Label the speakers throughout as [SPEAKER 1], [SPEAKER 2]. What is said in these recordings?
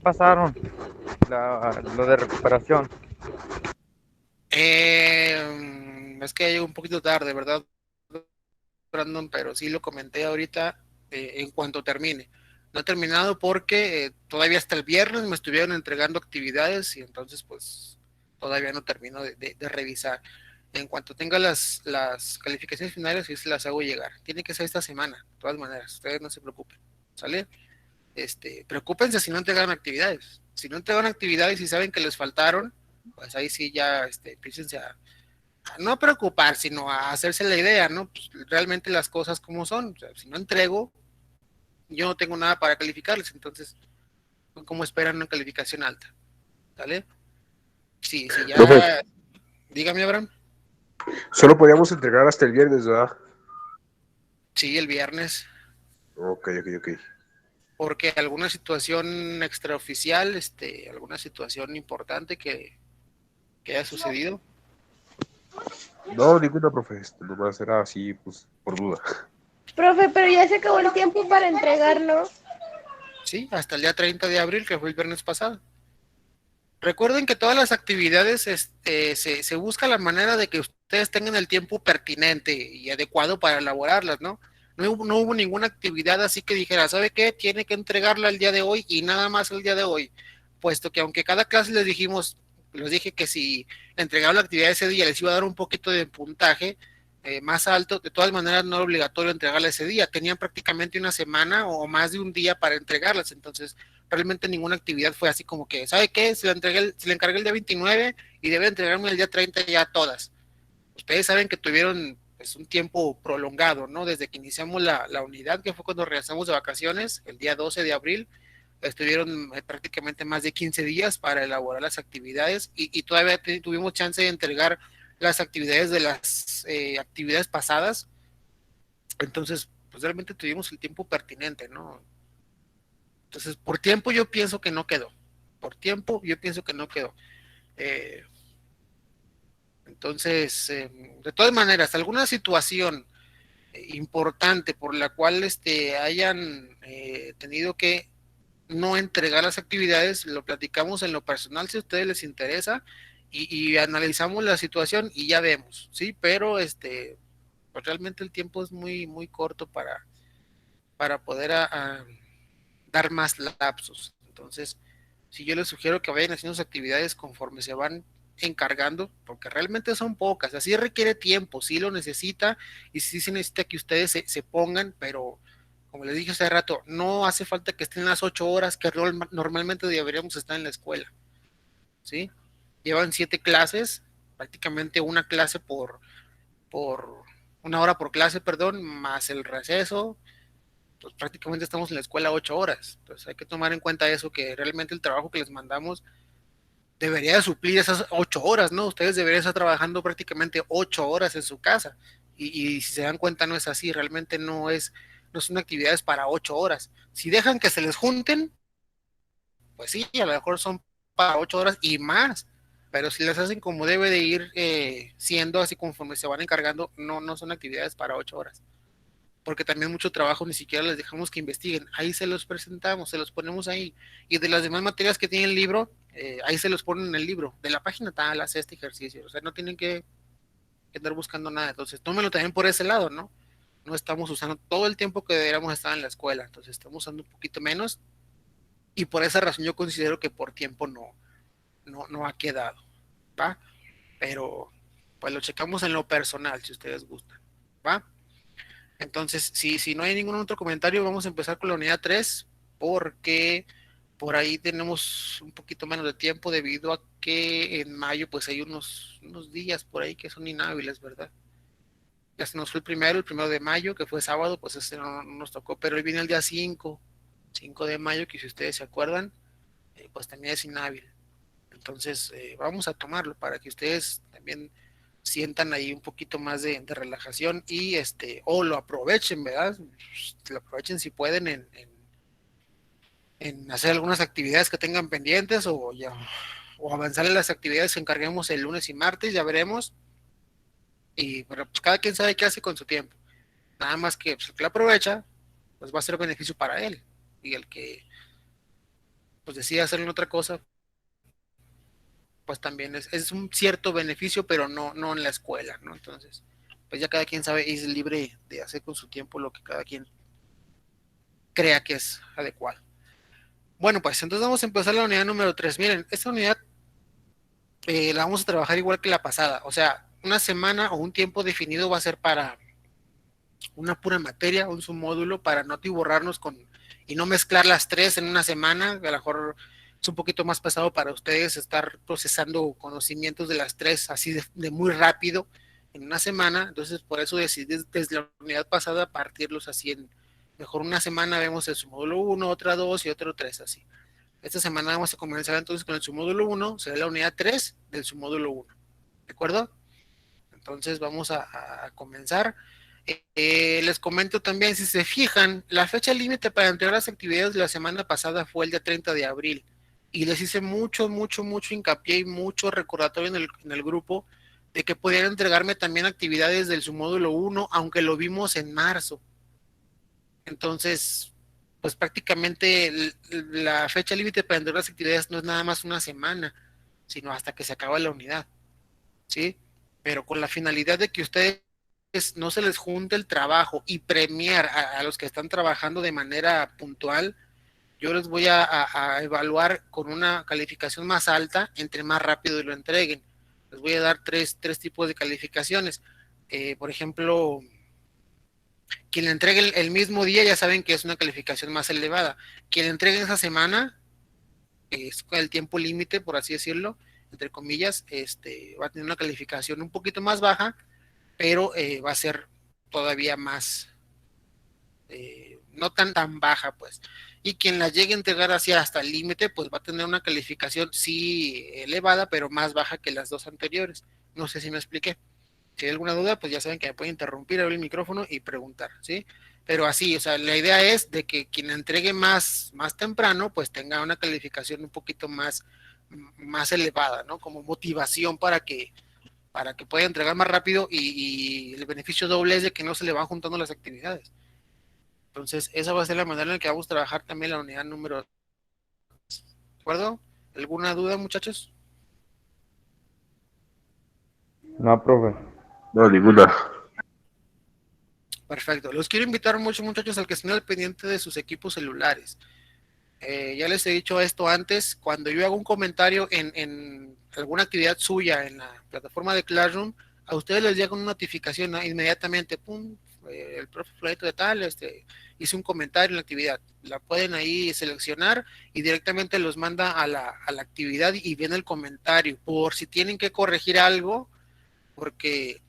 [SPEAKER 1] pasaron lo de recuperación?
[SPEAKER 2] Es que llegó un poquito tarde, ¿verdad, Brandon? Pero sí lo comenté ahorita en cuanto termine. No he terminado porque todavía hasta el viernes me estuvieron entregando actividades y entonces pues todavía no termino de revisar. En cuanto tenga las calificaciones finales, sí se las hago llegar. Tiene que ser esta semana, de todas maneras. Ustedes no se preocupen, ¿sale? Preocúpense si no entregan actividades. Si no entregan actividades y saben que les faltaron, pues ahí sí ya empiecense a no preocupar, sino a hacerse la idea, ¿no? Pues realmente las cosas como son. O sea, si no entrego, yo no tengo nada para calificarles, entonces, ¿cómo esperan una calificación alta? ¿Sale? Sí, sí,
[SPEAKER 3] Profe,
[SPEAKER 2] ya. Dígame, Abraham.
[SPEAKER 3] solo podíamos entregar hasta el viernes, ¿verdad?
[SPEAKER 2] Sí, el viernes,
[SPEAKER 3] Ok, ok, ok.
[SPEAKER 2] porque alguna situación extraoficial, alguna situación importante que haya sucedido.
[SPEAKER 3] No, ninguna, profe. Nomás era así, pues, por duda.
[SPEAKER 4] Profe, pero ya se acabó el tiempo para entregarlo.
[SPEAKER 2] Sí, hasta el día 30 de abril, que fue el viernes pasado. Recuerden que todas las actividades se busca la manera de que ustedes tengan el tiempo pertinente y adecuado para elaborarlas, ¿no? No hubo ninguna actividad así que dijera, ¿sabe qué? Tiene que entregarla el día de hoy y nada más el día de hoy. Puesto que aunque cada clase les dije que si entregaban la actividad ese día les iba a dar un poquito de puntaje más alto, de todas maneras no era obligatorio entregarla ese día. Tenían prácticamente una semana o más de un día para entregarlas, entonces realmente ninguna actividad fue así como que, ¿sabe qué? Se le encargué el día 29 y debe entregarme el día 30 ya todas. Ustedes saben que tuvieron pues, un tiempo prolongado, ¿no? Desde que iniciamos la unidad, que fue cuando regresamos de vacaciones, el día 12 de abril, estuvieron prácticamente más de 15 días para elaborar las actividades y todavía tuvimos chance de entregar las actividades de las actividades pasadas. Entonces, pues realmente tuvimos el tiempo pertinente, ¿no? Entonces, por tiempo yo pienso que no quedó. Por tiempo yo pienso que no quedó. Eh, entonces, de todas maneras, alguna situación importante por la cual hayan tenido que no entregar las actividades, lo platicamos en lo personal si a ustedes les interesa y analizamos la situación y ya vemos, ¿sí? Pero pues realmente el tiempo es muy, muy corto para poder dar más lapsos. Entonces, si yo les sugiero que vayan haciendo sus actividades conforme se van encargando, porque realmente son pocas, así requiere tiempo, sí lo necesita y sí se necesita que ustedes se pongan, pero como les dije hace rato, no hace falta que estén las 8 horas que normalmente deberíamos estar en la escuela, ¿sí? Llevan 7 clases, prácticamente una clase por una hora por clase, perdón, más el receso, pues prácticamente estamos en la escuela 8 horas. Entonces hay que tomar en cuenta eso, que realmente el trabajo que les mandamos debería de suplir esas 8 horas, ¿no? Ustedes deberían estar trabajando prácticamente 8 horas en su casa. Y si se dan cuenta, no es así, realmente no son actividades para 8 horas. Si dejan que se les junten, pues sí, a lo mejor son para 8 horas y más. Pero si las hacen como debe de ir siendo así conforme se van encargando, no son actividades para 8 horas porque también mucho trabajo ni siquiera les dejamos que investiguen. Ahí se los presentamos, se los ponemos ahí. Y de las demás materias que tiene el libro, ahí se los ponen en el libro. De la página tal, hace este ejercicio. O sea, no tienen que andar buscando nada. Entonces, tómenlo también por ese lado, ¿no? No estamos usando todo el tiempo que deberíamos estar en la escuela. Entonces, estamos usando un poquito menos. Y por esa razón yo considero que por tiempo no ha quedado. ¿Va? Pero, pues lo checamos en lo personal, si ustedes gustan. ¿Va? Entonces, si no hay ningún otro comentario, vamos a empezar con la unidad 3 porque por ahí tenemos un poquito menos de tiempo debido a que en mayo pues hay unos días por ahí que son inhábiles, ¿verdad? Ya se nos fue el primero de mayo, que fue sábado, pues ese no nos tocó, pero hoy viene el día 5 de mayo, que si ustedes se acuerdan, pues también es inhábil. Entonces, vamos a tomarlo para que ustedes también sientan ahí un poquito más de relajación y o lo aprovechen, ¿verdad? Lo aprovechen si pueden en hacer algunas actividades que tengan pendientes o avanzar en las actividades que encarguemos el lunes y martes, ya veremos. Y pero pues cada quien sabe qué hace con su tiempo. Nada más que pues, el que lo aprovecha, pues va a ser beneficio para él. Y el que pues decide hacerlo en otra cosa, pues también es un cierto beneficio, pero no en la escuela, ¿no? Entonces, pues ya cada quien sabe y es libre de hacer con su tiempo lo que cada quien crea que es adecuado. Bueno, pues entonces vamos a empezar la unidad número 3. Miren, esta unidad la vamos a trabajar igual que la pasada, o sea, una semana o un tiempo definido va a ser para una pura materia, un submódulo, para no atiborrarnos con y no mezclar las tres en una semana. A lo mejor es un poquito más pesado para ustedes estar procesando conocimientos de las tres así de muy rápido en una semana. Entonces, por eso decidí desde la unidad pasada partirlos así en mejor una semana vemos el submódulo 1, otra 2 y otro 3 así. Esta semana vamos a comenzar entonces con el submódulo 1, será la unidad 3 del submódulo 1. ¿De acuerdo? Entonces vamos a comenzar. Les comento también, si se fijan, la fecha límite para entregar las actividades de la semana pasada fue el día 30 de abril. Y les hice mucho hincapié y mucho recordatorio en el grupo de que podían entregarme también actividades del submódulo 1, aunque lo vimos en marzo. Entonces, pues prácticamente la fecha límite para entregar las actividades no es nada más una semana, sino hasta que se acaba la unidad, ¿sí? Pero con la finalidad de que ustedes no se les junte el trabajo y premiar a los que están trabajando de manera puntual, yo les voy a evaluar con una calificación más alta entre más rápido lo entreguen. Les voy a dar tres tipos de calificaciones. Por ejemplo, quien le entregue el mismo día ya saben que es una calificación más elevada. Quien le entregue esa semana, es el tiempo límite, por así decirlo, entre comillas, va a tener una calificación un poquito más baja, pero va a ser todavía más, no tan baja, pues. Y quien la llegue a entregar hacia hasta el límite, pues va a tener una calificación sí elevada, pero más baja que las dos anteriores. No sé si me expliqué. Si hay alguna duda, pues ya saben que me pueden interrumpir, abrir el micrófono y preguntar, ¿sí? Pero así, o sea, la idea es de que quien entregue más temprano, pues tenga una calificación un poquito más elevada, ¿no? Como motivación para que pueda entregar más rápido y el beneficio doble es de que no se le van juntando las actividades. Entonces, esa va a ser la manera en la que vamos a trabajar también la unidad número. ¿De acuerdo? ¿Alguna duda, muchachos?
[SPEAKER 1] No, profe.
[SPEAKER 3] No, ninguna.
[SPEAKER 2] Perfecto. Los quiero invitar mucho, muchachos, al que estén al pendiente de sus equipos celulares. Ya les he dicho esto antes, cuando yo hago un comentario en alguna actividad suya en la plataforma de Classroom, a ustedes les llega una notificación, ¿no? Inmediatamente, pum, el profe Florito de tal, hizo un comentario en la actividad. La pueden ahí seleccionar y directamente los manda a la actividad y viene el comentario, por si tienen que corregir algo, porque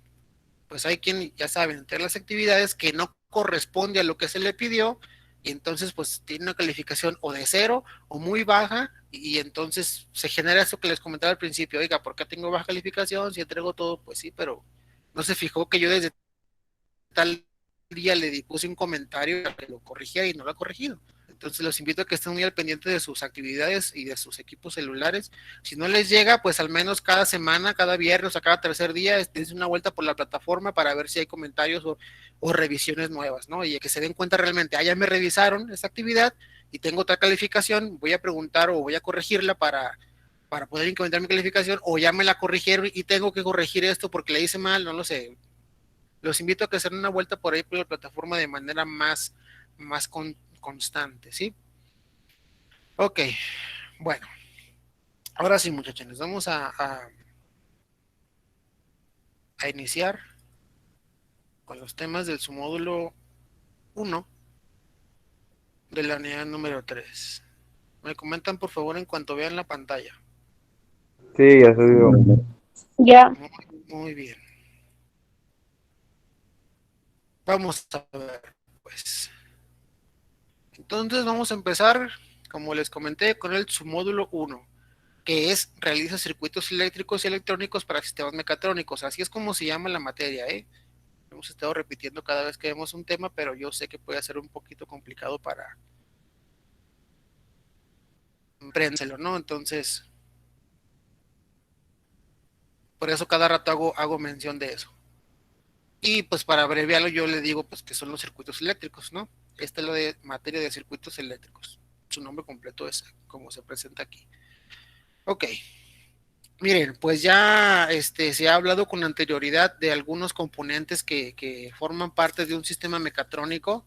[SPEAKER 2] pues hay quien, ya saben, entre las actividades que no corresponde a lo que se le pidió, y entonces pues tiene una calificación o de cero o muy baja, y entonces se genera eso que les comentaba al principio, oiga, ¿por qué tengo baja calificación? Si entrego todo, pues sí, pero no se fijó que yo desde tal día le puse un comentario para que lo corrigiera y no lo ha corregido. Entonces los invito a que estén muy al pendiente de sus actividades y de sus equipos celulares. Si no les llega, pues al menos cada semana, cada viernes o cada tercer día, dense una vuelta por la plataforma para ver si hay comentarios o revisiones nuevas, ¿no? Y que se den cuenta realmente, ya me revisaron esta actividad y tengo otra calificación, voy a preguntar o voy a corregirla para poder incrementar mi calificación, o ya me la corrigieron y tengo que corregir esto porque le hice mal, no lo sé. Los invito a que se den una vuelta por ahí por la plataforma de manera más constante, ¿sí? Ok, bueno, ahora sí, muchachos, vamos a iniciar con los temas del submódulo 1 de la unidad número 3. Me comentan por favor en cuanto vean la pantalla.
[SPEAKER 1] Sí, ya se vio.
[SPEAKER 4] Ya.
[SPEAKER 2] Muy bien. Vamos a ver, pues. Entonces vamos a empezar, como les comenté, con el submódulo 1, que es realiza circuitos eléctricos y electrónicos para sistemas mecatrónicos. Así es como se llama la materia, ¿eh? Hemos estado repitiendo cada vez que vemos un tema, pero yo sé que puede ser un poquito complicado para aprenderlo, ¿no? Entonces, por eso cada rato hago mención de eso. Y pues para abreviarlo yo le digo pues que son los circuitos eléctricos, ¿no? Esta es lo de materia de circuitos eléctricos. su nombre completo es como se presenta aquí. Ok. Miren, pues ya se ha hablado con anterioridad de algunos componentes que forman parte de un sistema mecatrónico,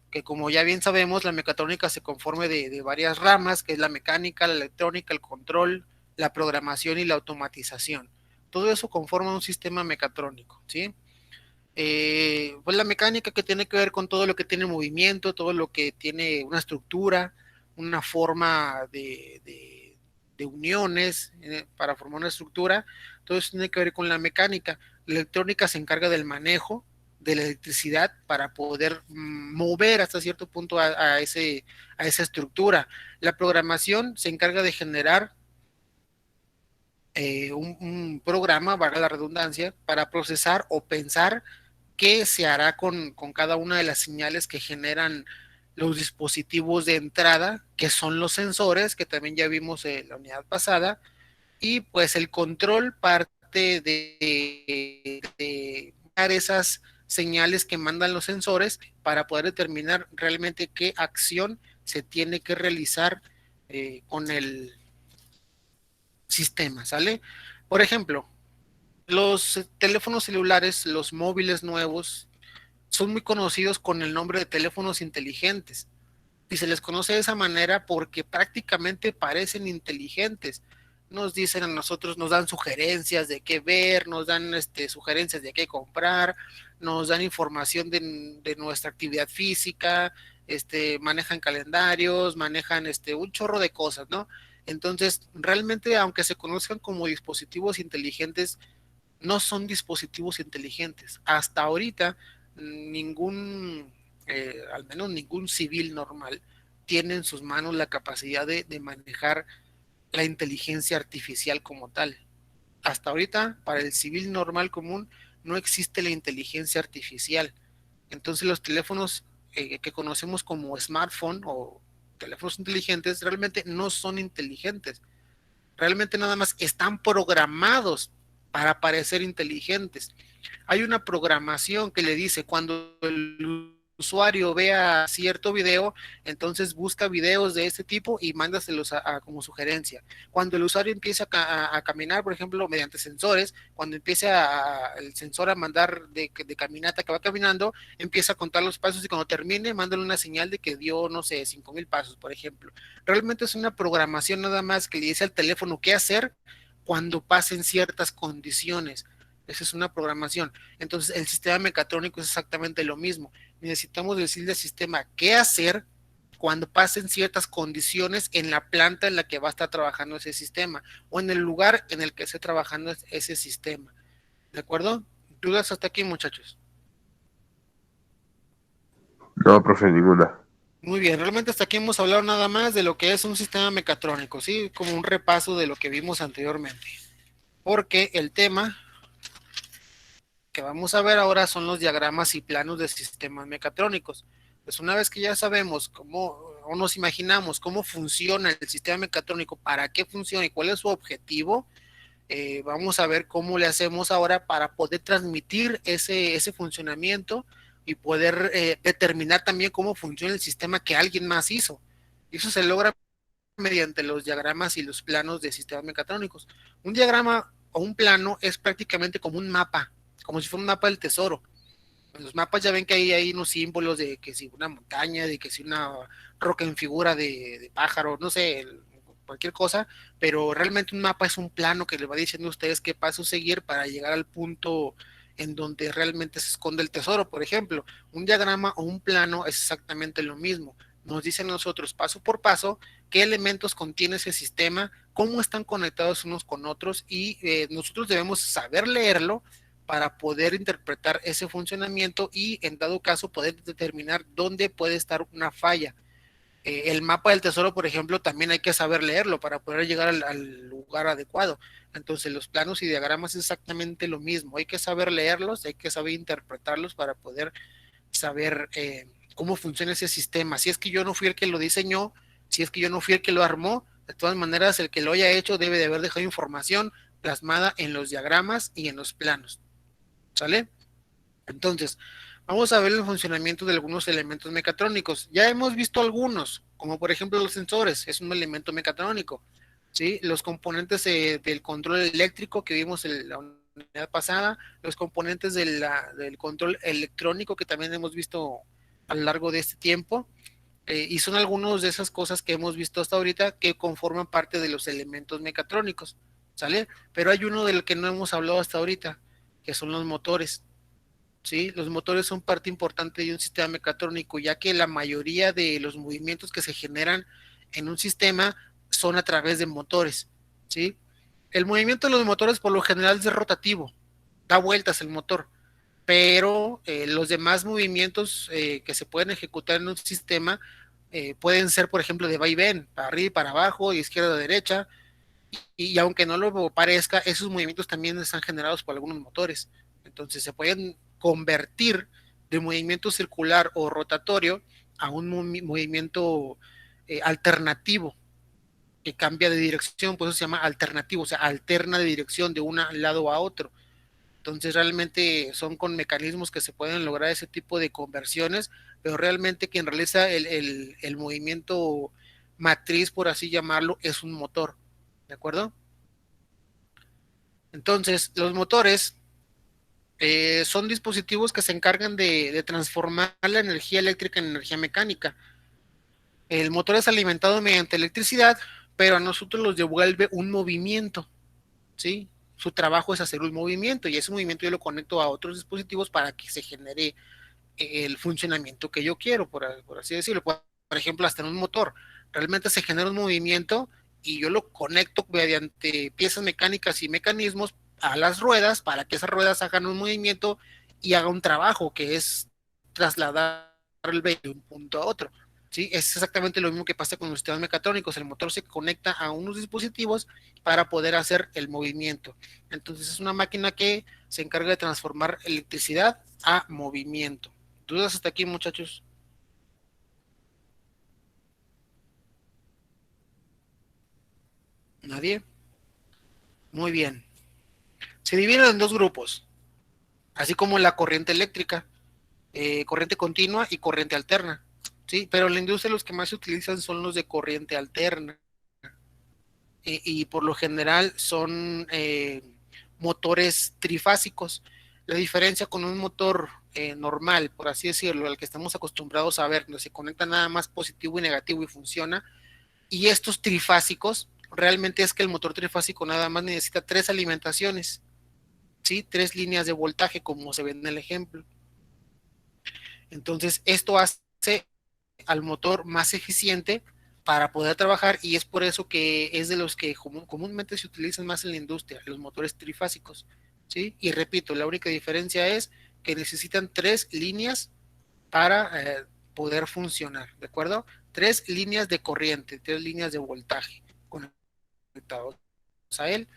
[SPEAKER 2] que como ya bien sabemos, la mecatrónica se conforma de varias ramas, que es la mecánica, la electrónica, el control, la programación y la automatización. Todo eso conforma un sistema mecatrónico, ¿sí? Pues la mecánica que tiene que ver con todo lo que tiene movimiento, todo lo que tiene una estructura, una forma de uniones para formar una estructura, todo eso tiene que ver con la mecánica. La electrónica se encarga del manejo de la electricidad para poder mover hasta cierto punto a esa estructura. La programación se encarga de generar un programa, valga la redundancia, para procesar o pensar qué se hará con cada una de las señales que generan los dispositivos de entrada, que son los sensores, que también ya vimos en la unidad pasada, y pues el control parte de dar esas señales que mandan los sensores para poder determinar realmente qué acción se tiene que realizar con el sistema, ¿sale? Por ejemplo, los teléfonos celulares, los móviles nuevos, son muy conocidos con el nombre de teléfonos inteligentes. Y se les conoce de esa manera porque prácticamente parecen inteligentes. Nos dicen a nosotros, nos dan sugerencias de qué ver, nos dan sugerencias de qué comprar, nos dan información de nuestra actividad física, manejan calendarios, manejan un chorro de cosas, ¿no? Entonces, realmente, aunque se conozcan como dispositivos inteligentes, no son dispositivos inteligentes. Hasta ahorita, ningún, al menos ningún civil normal, tiene en sus manos la capacidad de manejar la inteligencia artificial como tal. Hasta ahorita, para el civil normal común, no existe la inteligencia artificial. Entonces, los teléfonos que conocemos como smartphone o teléfonos inteligentes realmente no son inteligentes, realmente nada más están programados para parecer inteligentes. Hay una programación que le dice cuando el usuario vea cierto video, entonces busca videos de este tipo y mándaselos como sugerencia. Cuando el usuario empieza a caminar, por ejemplo, mediante sensores, cuando empiece el sensor a mandar de caminata que va caminando, empieza a contar los pasos y cuando termine, mándale una señal de que dio, no sé, 5,000 pasos, por ejemplo. Realmente es una programación nada más que le dice al teléfono qué hacer cuando pasen ciertas condiciones. Esa es una programación. Entonces, el sistema mecatrónico es exactamente lo mismo. Necesitamos decirle al sistema qué hacer cuando pasen ciertas condiciones en la planta en la que va a estar trabajando ese sistema o en el lugar en el que esté trabajando ese sistema. ¿De acuerdo? ¿Dudas hasta aquí, muchachos?
[SPEAKER 3] No, profe, ninguna.
[SPEAKER 2] Muy bien, realmente hasta aquí hemos hablado nada más de lo que es un sistema mecatrónico, ¿sí? Como un repaso de lo que vimos anteriormente. Porque el tema que vamos a ver ahora son los diagramas y planos de sistemas mecatrónicos. Pues una vez que ya sabemos cómo, o nos imaginamos cómo funciona el sistema mecatrónico, para qué funciona y cuál es su objetivo, vamos a ver cómo le hacemos ahora para poder transmitir ese funcionamiento y poder determinar también cómo funciona el sistema que alguien más hizo. Y eso se logra mediante los diagramas y los planos de sistemas mecatrónicos. Un diagrama o un plano es prácticamente como un mapa, como si fuera un mapa del tesoro. En los mapas ya ven que hay unos símbolos de que si una montaña, de que si una roca en figura de pájaro, no sé, cualquier cosa, pero realmente un mapa es un plano que le va diciendo a ustedes qué paso seguir para llegar al punto en donde realmente se esconde el tesoro. Por ejemplo, un diagrama o un plano es exactamente lo mismo. Nos dicen a nosotros paso por paso qué elementos contiene ese sistema, cómo están conectados unos con otros y nosotros debemos saber leerlo para poder interpretar ese funcionamiento y en dado caso poder determinar dónde puede estar una falla. El mapa del tesoro, por ejemplo, también hay que saber leerlo para poder llegar al lugar adecuado. Entonces los planos y diagramas es exactamente lo mismo. Hay que saber leerlos, hay que saber interpretarlos para poder saber cómo funciona ese sistema. Si es que yo no fui el que lo diseñó, si es que yo no fui el que lo armó, de todas maneras el que lo haya hecho debe de haber dejado información plasmada en los diagramas y en los planos. ¿Sale? Entonces, Vamos a ver el funcionamiento de algunos elementos mecatrónicos. Ya hemos visto algunos, como por ejemplo los sensores, es un elemento mecatrónico, ¿sí? Los componentes del control eléctrico que vimos en la unidad pasada, los componentes del control electrónico que también hemos visto a lo largo de este tiempo, y son algunos de esas cosas que hemos visto hasta ahorita que conforman parte de los elementos mecatrónicos, ¿sale? Pero hay uno del que no hemos hablado hasta ahorita, que son los motores. ¿Sí? Los motores son parte importante de un sistema mecatrónico, ya que la mayoría de los movimientos que se generan en un sistema son a través de motores, ¿sí? El movimiento de los motores por lo general es rotativo, da vueltas el motor, pero los demás movimientos que se pueden ejecutar en un sistema pueden ser, por ejemplo, de vaivén, para arriba y para abajo, de izquierda a derecha, y aunque no lo parezca, esos movimientos también están generados por algunos motores. Entonces se pueden convertir de movimiento circular o rotatorio a un movimiento alternativo que cambia de dirección, por eso se llama alternativo, o sea, alterna de dirección de un lado a otro. Entonces realmente son con mecanismos que se pueden lograr ese tipo de conversiones, pero realmente quien realiza el movimiento matriz, por así llamarlo, es un motor, ¿de acuerdo? Entonces, los motores son dispositivos que se encargan de transformar la energía eléctrica en energía mecánica. El motor es alimentado mediante electricidad, pero a nosotros nos devuelve un movimiento, ¿sí? Su trabajo es hacer un movimiento y ese movimiento yo lo conecto a otros dispositivos para que se genere el funcionamiento que yo quiero, por así decirlo. Por ejemplo, hasta en un motor, realmente se genera un movimiento y yo lo conecto mediante piezas mecánicas y mecanismos a las ruedas para que esas ruedas hagan un movimiento y haga un trabajo que es trasladar el vehículo de un punto a otro. ¿Sí? Es exactamente lo mismo que pasa con los sistemas mecatrónicos. El motor se conecta a unos dispositivos para poder hacer el movimiento. Entonces es una máquina que se encarga de transformar electricidad a movimiento. ¿Dudas hasta aquí, muchachos? ¿Nadie? Muy bien. Se dividen en dos grupos, así como la corriente eléctrica, corriente continua y corriente alterna. ¿Sí? Pero en la industria los que más se utilizan son los de corriente alterna. Y por lo general son motores trifásicos. La diferencia con un motor normal, por así decirlo, al que estamos acostumbrados a ver, donde se conecta nada más positivo y negativo y funciona, y estos trifásicos, realmente es que el motor trifásico nada más necesita tres alimentaciones, ¿sí? Tres líneas de voltaje, como se ve en el ejemplo. Entonces, esto hace al motor más eficiente para poder trabajar y es por eso que es de los que comúnmente se utilizan más en la industria, los motores trifásicos, ¿sí? Y repito, la única diferencia es que necesitan tres líneas para poder funcionar, ¿de acuerdo? Tres líneas de corriente, tres líneas de voltaje conectados a él,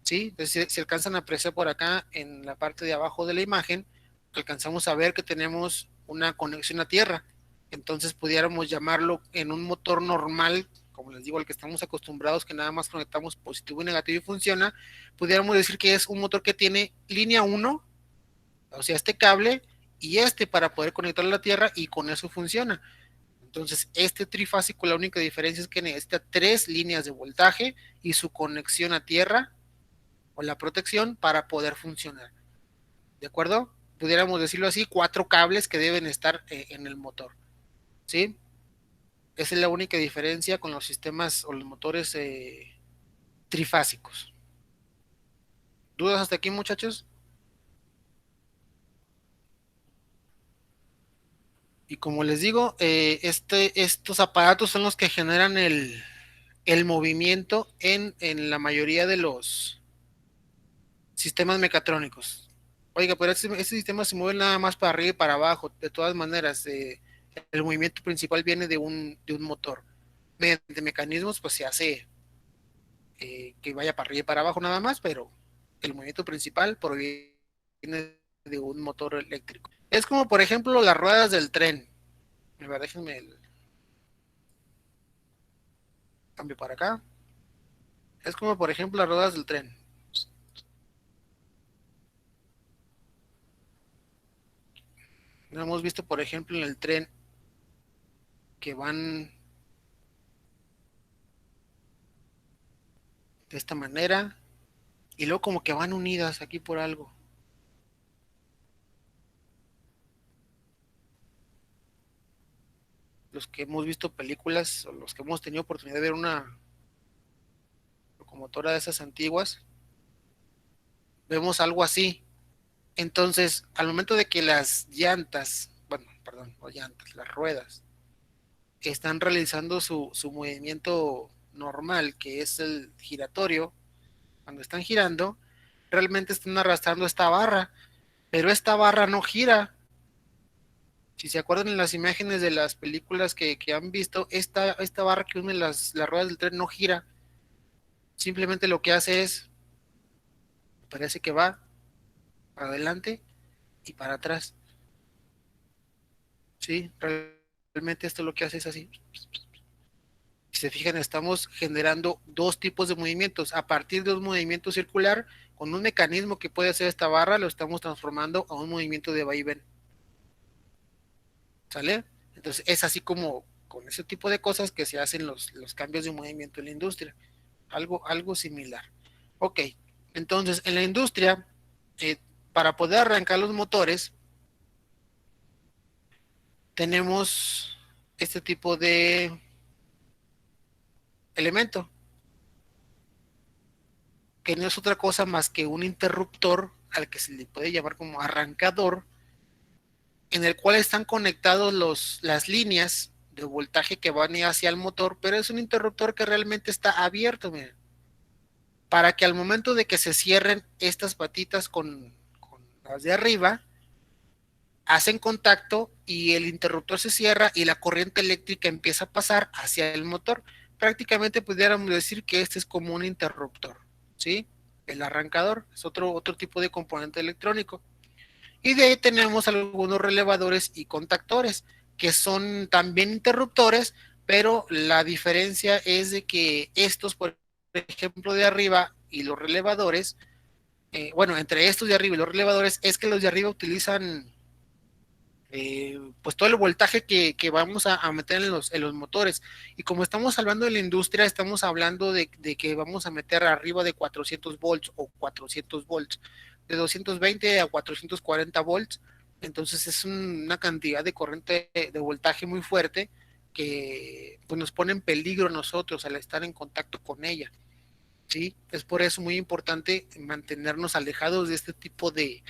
[SPEAKER 2] ¿sí? Entonces, si alcanzan a apreciar por acá en la parte de abajo de la imagen, alcanzamos a ver que tenemos una conexión a tierra. Entonces pudiéramos llamarlo en un motor normal, como les digo, al que estamos acostumbrados, que nada más conectamos positivo y negativo y funciona, pudiéramos decir que es un motor que tiene línea 1, o sea, este cable, y este para poder conectarlo a la tierra, y con eso funciona. Entonces, este trifásico, la única diferencia es que necesita tres líneas de voltaje y su conexión a tierra o la protección para poder funcionar. ¿De acuerdo? Pudiéramos decirlo así, cuatro cables que deben estar en el motor. ¿Sí? Esa es la única diferencia con los sistemas o los motores trifásicos. ¿Dudas hasta aquí, muchachos? Y como les digo, estos aparatos son los que generan el movimiento en la mayoría de los sistemas mecatrónicos. Oiga, pero este sistema se mueve nada más para arriba y para abajo. De todas maneras, el movimiento principal viene de un motor. Mediante mecanismos, pues se hace que vaya para arriba y para abajo nada más, pero el movimiento principal proviene de un motor eléctrico. Es como, por ejemplo, las ruedas del tren. A ver, déjenme el cambio para acá. Es como, por ejemplo, las ruedas del tren. Lo hemos visto, por ejemplo, en el tren, que van de esta manera y luego como que van unidas aquí por algo. Los que hemos visto películas o los que hemos tenido oportunidad de ver una locomotora de esas antiguas, vemos algo así. Entonces, al momento de que las llantas, bueno, perdón, no llantas, las ruedas, están realizando su movimiento normal, que es el giratorio, cuando están girando, realmente están arrastrando esta barra, pero esta barra no gira. Si se acuerdan en las imágenes de las películas que han visto, esta barra que une las ruedas del tren no gira, simplemente lo que hace es, parece que va para adelante y para atrás. Sí, realmente esto lo que hace es así. Si se fijan, estamos generando dos tipos de movimientos. A partir de un movimiento circular, con un mecanismo que puede hacer esta barra, lo estamos transformando a un movimiento de vaivén. ¿Sale? Entonces es así como con ese tipo de cosas que se hacen los cambios de movimiento en la industria. Algo similar. Ok, entonces en la industria, eh, para poder arrancar los motores, tenemos este tipo de elemento, que no es otra cosa más que un interruptor al que se le puede llamar como arrancador, en el cual están conectados las líneas de voltaje que van hacia el motor, pero es un interruptor que realmente está abierto, miren, para que al momento de que se cierren estas patitas con las de arriba, hacen contacto y el interruptor se cierra y la corriente eléctrica empieza a pasar hacia el motor. Prácticamente pudiéramos decir que este es como un interruptor, ¿sí? El arrancador es otro tipo de componente electrónico. Y de ahí tenemos algunos relevadores y contactores, que son también interruptores, pero la diferencia es de que estos, por ejemplo, de arriba y los relevadores, bueno, entre estos de arriba y los relevadores, es que los de arriba utilizan pues todo el voltaje que vamos a meter en los motores. Y como estamos hablando de la industria, estamos hablando de que vamos a meter arriba de 400 volts o 400 volts, de 220 a 440 volts. Entonces es una cantidad de corriente de voltaje muy fuerte que pues, nos pone en peligro nosotros al estar en contacto con ella. ¿Sí? Es por eso muy importante mantenernos alejados de este tipo de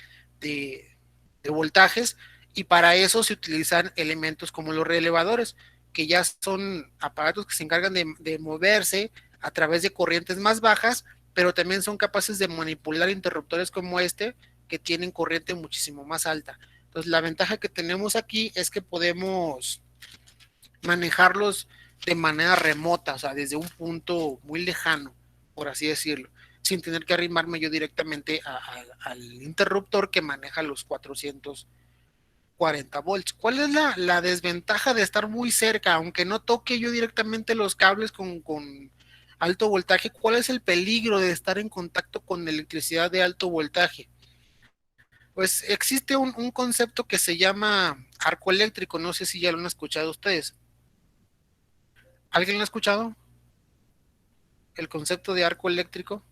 [SPEAKER 2] voltajes, y para eso se utilizan elementos como los relevadores, que ya son aparatos que se encargan de moverse a través de corrientes más bajas, pero también son capaces de manipular interruptores como este, que tienen corriente muchísimo más alta. Entonces la ventaja que tenemos aquí es que podemos manejarlos de manera remota, o sea, desde un punto muy lejano, por así decirlo, sin tener que arrimarme yo directamente al interruptor que maneja los 440 volts. ¿Cuál es la desventaja de estar muy cerca, aunque no toque yo directamente los cables con alto voltaje? ¿Cuál es el peligro de estar en contacto con electricidad de alto voltaje? Pues existe un concepto que se llama arco eléctrico, no sé si ya lo han escuchado ustedes. ¿Alguien lo ha escuchado? El concepto de arco eléctrico.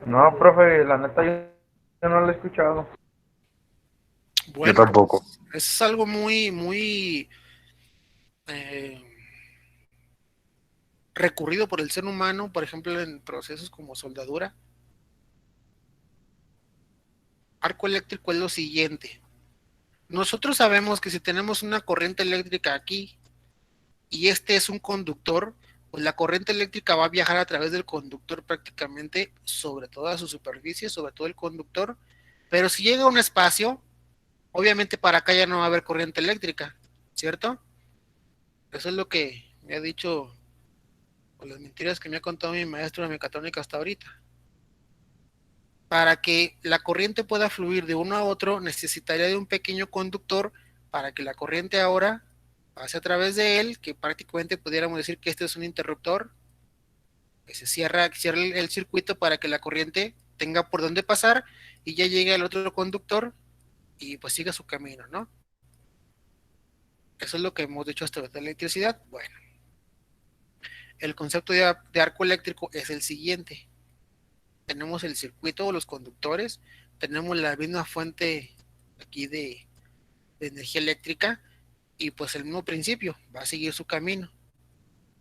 [SPEAKER 1] No, profe, la neta yo no lo he escuchado.
[SPEAKER 3] Yo
[SPEAKER 2] Bueno,
[SPEAKER 3] tampoco.
[SPEAKER 2] es algo muy eh, recurrido por el ser humano, por ejemplo, en procesos como soldadura. Arco eléctrico es lo siguiente. Nosotros sabemos que si tenemos una corriente eléctrica aquí y este es un conductor, pues la corriente eléctrica va a viajar a través del conductor prácticamente sobre toda su superficie, sobre todo el conductor. Pero si llega a un espacio, obviamente para acá ya no va a haber corriente eléctrica, ¿cierto? Eso es lo que me ha dicho, o las mentiras que me ha contado mi maestro de mecatrónica hasta ahorita. Para que la corriente pueda fluir de uno a otro, necesitaría de un pequeño conductor para que la corriente ahora pase a través de él, que prácticamente pudiéramos decir que este es un interruptor, que se cierra el circuito para que la corriente tenga por dónde pasar y ya llegue al otro conductor y pues siga su camino, ¿no? Eso es lo que hemos dicho hasta ahorita de la electricidad. Bueno, el concepto de arco eléctrico es el siguiente. Tenemos el circuito o los conductores, tenemos la misma fuente aquí de energía eléctrica y pues el mismo principio, va a seguir su camino.